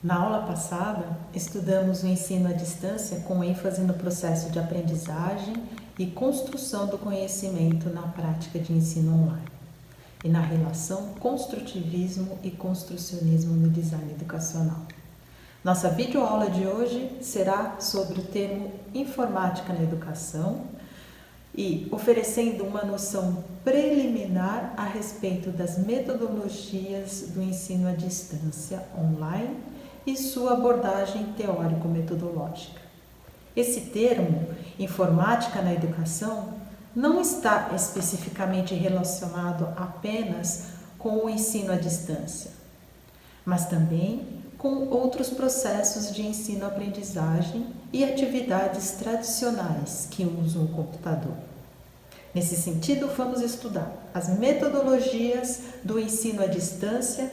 Na aula passada, estudamos o ensino à distância com ênfase no processo de aprendizagem e construção do conhecimento na prática de ensino online e na relação construtivismo e construcionismo no design educacional. Nossa videoaula de hoje será sobre o termo informática na educação e oferecendo uma noção preliminar a respeito das metodologias do ensino à distância online e sua abordagem teórico-metodológica. Esse termo, informática na educação, não está especificamente relacionado apenas com o ensino à distância, mas também com outros processos de ensino-aprendizagem e atividades tradicionais que usam o computador. Nesse sentido, vamos estudar as metodologias do ensino à distância,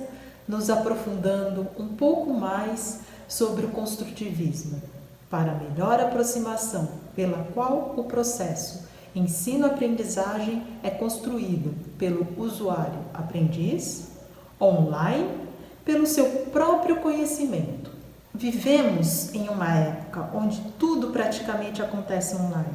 nos aprofundando um pouco mais sobre o construtivismo, para melhor aproximação pela qual o processo ensino-aprendizagem é construído pelo usuário aprendiz, online, pelo seu próprio conhecimento. Vivemos em uma época onde tudo praticamente acontece online.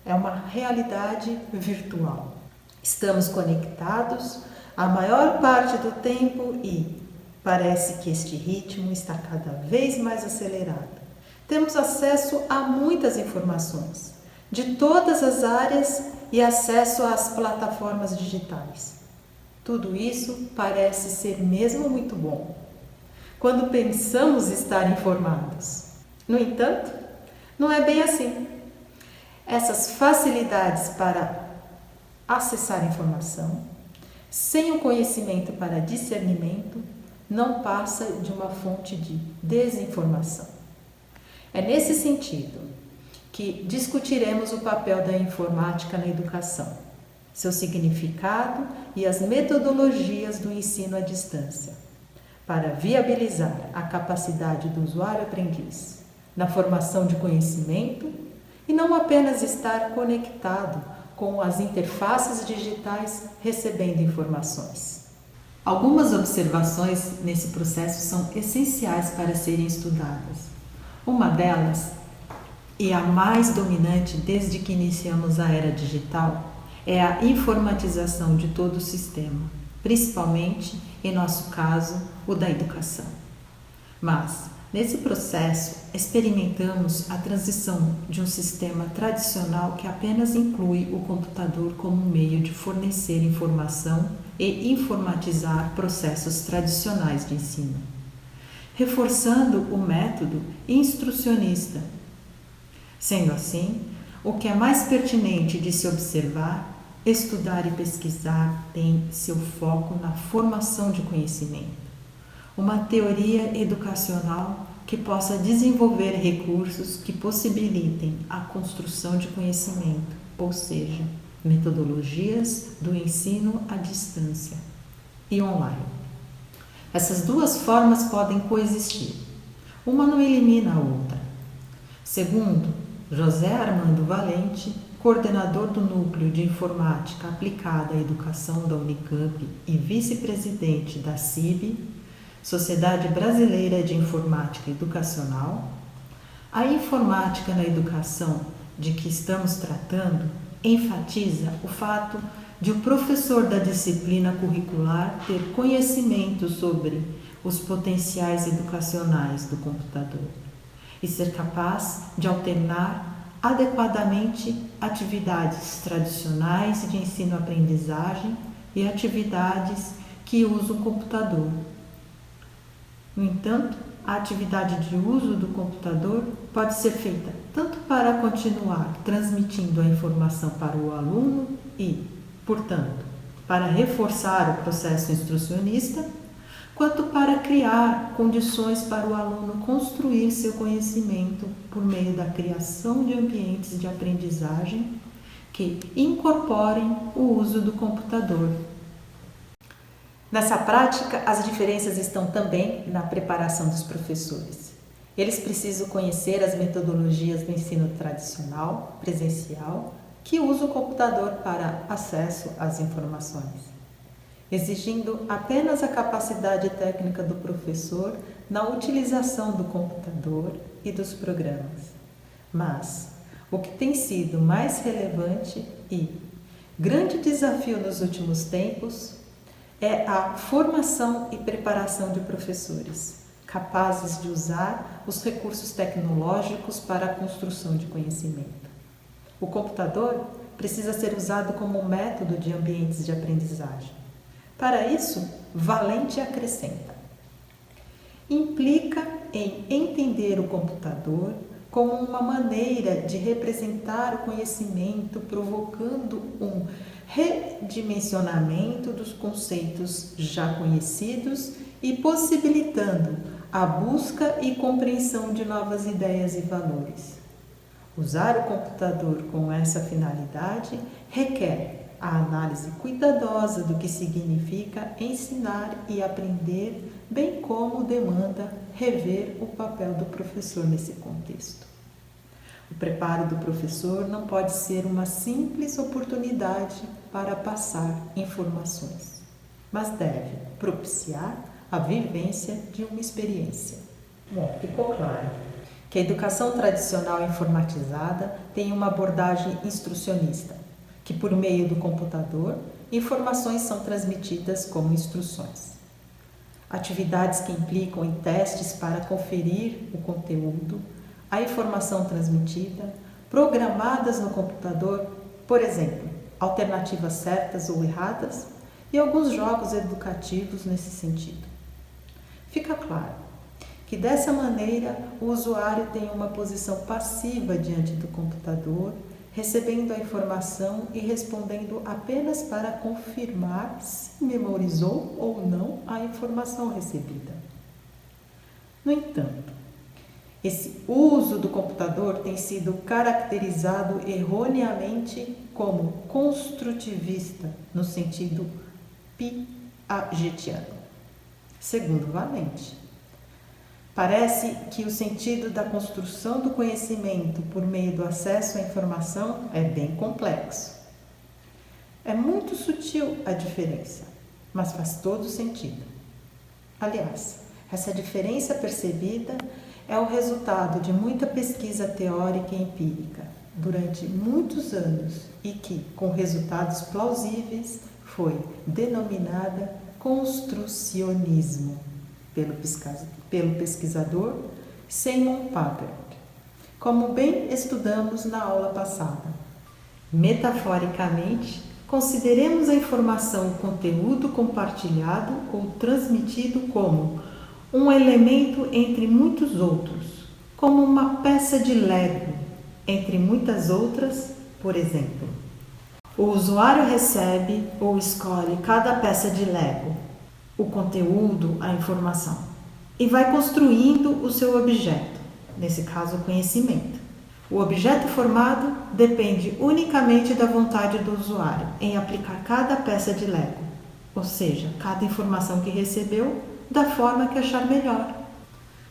É uma realidade virtual. Estamos conectados a maior parte do tempo e parece que este ritmo está cada vez mais acelerado. Temos acesso a muitas informações de todas as áreas e acesso às plataformas digitais. Tudo isso parece ser mesmo muito bom quando pensamos estar informados. No entanto, não é bem assim. Essas facilidades para acessar informação, sem o conhecimento para discernimento, não passa de uma fonte de desinformação. É nesse sentido que discutiremos o papel da informática na educação, seu significado e as metodologias do ensino à distância, para viabilizar a capacidade do usuário aprendiz na formação de conhecimento e não apenas estar conectado com as interfaces digitais recebendo informações. Algumas observações nesse processo são essenciais para serem estudadas. Uma delas, e a mais dominante desde que iniciamos a era digital, é a informatização de todo o sistema, principalmente, em nosso caso, o da educação. Mas, nesse processo, experimentamos a transição de um sistema tradicional que apenas inclui o computador como meio de fornecer informação e informatizar processos tradicionais de ensino, reforçando o método instrucionista. Sendo assim, o que é mais pertinente de se observar, estudar e pesquisar tem seu foco na formação de conhecimento, uma teoria educacional que possa desenvolver recursos que possibilitem a construção de conhecimento, ou seja, metodologias do ensino à distância e online. Essas duas formas podem coexistir, uma não elimina a outra. Segundo José Armando Valente, coordenador do Núcleo de Informática Aplicada à Educação da Unicamp e vice-presidente da SIB, Sociedade Brasileira de Informática Educacional, a informática na educação de que estamos tratando enfatiza o fato de o professor da disciplina curricular ter conhecimento sobre os potenciais educacionais do computador e ser capaz de alternar adequadamente atividades tradicionais de ensino-aprendizagem e atividades que usam o computador. No entanto, a atividade de uso do computador pode ser feita tanto para continuar transmitindo a informação para o aluno e, portanto, para reforçar o processo instrucionista, quanto para criar condições para o aluno construir seu conhecimento por meio da criação de ambientes de aprendizagem que incorporem o uso do computador. Nessa prática, as diferenças estão também na preparação dos professores. Eles precisam conhecer as metodologias do ensino tradicional, presencial, que usa o computador para acesso às informações, exigindo apenas a capacidade técnica do professor na utilização do computador e dos programas. Mas o que tem sido mais relevante e grande desafio nos últimos tempos é a formação e preparação de professores capazes de usar os recursos tecnológicos para a construção de conhecimento. O computador precisa ser usado como método de ambientes de aprendizagem. Para isso, Valente acrescenta: implica em entender o computador como uma maneira de representar o conhecimento, provocando um redimensionamento dos conceitos já conhecidos e possibilitando a busca e compreensão de novas ideias e valores. Usar o computador com essa finalidade requer a análise cuidadosa do que significa ensinar e aprender, bem como demanda rever o papel do professor nesse contexto. O preparo do professor não pode ser uma simples oportunidade para passar informações, mas deve propiciar a vivência de uma experiência. Bom, ficou claro que a educação tradicional informatizada tem uma abordagem instrucionista, que por meio do computador, informações são transmitidas como instruções. Atividades que implicam em testes para conferir o conteúdo, a informação transmitida, programadas no computador, por exemplo, alternativas certas ou erradas, e alguns jogos educativos nesse sentido. Fica claro que dessa maneira o usuário tem uma posição passiva diante do computador, recebendo a informação e respondendo apenas para confirmar se memorizou ou não a informação recebida. No entanto, esse uso do computador tem sido caracterizado erroneamente como construtivista, no sentido piagetiano. Segundo Valente, parece que o sentido da construção do conhecimento por meio do acesso à informação é bem complexo. É muito sutil a diferença, mas faz todo sentido. Aliás, essa diferença percebida é o resultado de muita pesquisa teórica e empírica durante muitos anos e que, com resultados plausíveis, foi denominada construcionismo pelo pesquisador Simon Papert, como bem estudamos na aula passada. Metaforicamente, consideremos a informação, o conteúdo compartilhado ou transmitido como um elemento entre muitos outros, como uma peça de Lego entre muitas outras, por exemplo. O usuário recebe ou escolhe cada peça de Lego, o conteúdo, a informação, e vai construindo o seu objeto, nesse caso o conhecimento. O objeto formado depende unicamente da vontade do usuário em aplicar cada peça de Lego, ou seja, cada informação que recebeu da forma que achar melhor.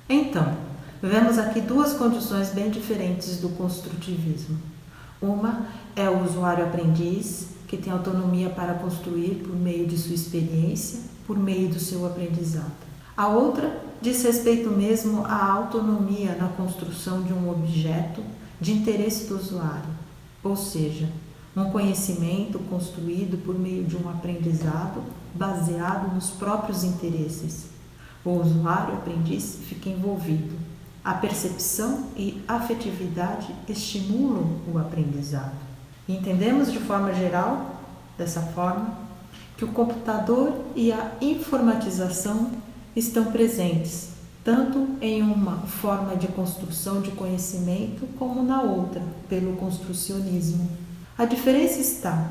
Então, vemos aqui duas condições bem diferentes do construtivismo. Uma é o usuário aprendiz, que tem autonomia para construir por meio de sua experiência, por meio do seu aprendizado. A outra diz respeito mesmo à autonomia na construção de um objeto de interesse do usuário, ou seja, um conhecimento construído por meio de um aprendizado baseado nos próprios interesses. O usuário aprendiz fica envolvido. A percepção e afetividade estimulam o aprendizado. Entendemos de forma geral, dessa forma, que o computador e a informatização estão presentes, tanto em uma forma de construção de conhecimento como na outra, pelo construcionismo. A diferença está,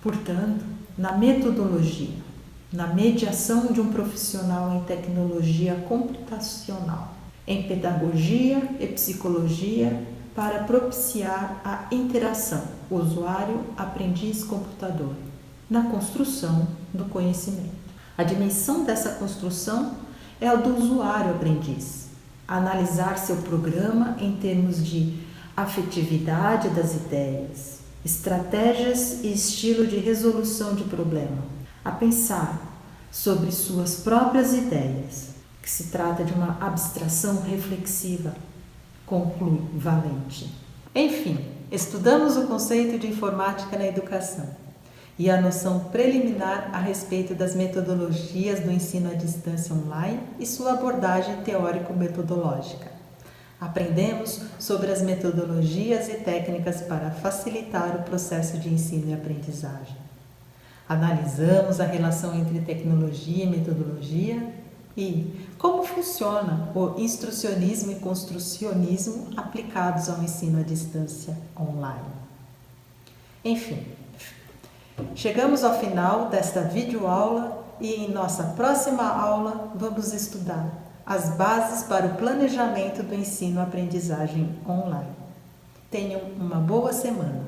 portanto, na metodologia, na mediação de um profissional em tecnologia computacional, em pedagogia e psicologia para propiciar a interação usuário-aprendiz-computador na construção do conhecimento. A dimensão dessa construção é a do usuário-aprendiz, analisar seu programa em termos de afetividade das ideias, estratégias e estilo de resolução de problema, a pensar sobre suas próprias ideias, que se trata de uma abstração reflexiva, conclui Valente. Enfim, estudamos o conceito de informática na educação e a noção preliminar a respeito das metodologias do ensino à distância online e sua abordagem teórico-metodológica. Aprendemos sobre as metodologias e técnicas para facilitar o processo de ensino e aprendizagem. Analisamos a relação entre tecnologia e metodologia e como funciona o instrucionismo e construcionismo aplicados ao ensino à distância online. Enfim, chegamos ao final desta videoaula e em nossa próxima aula vamos estudar as bases para o planejamento do ensino-aprendizagem online. Tenham uma boa semana!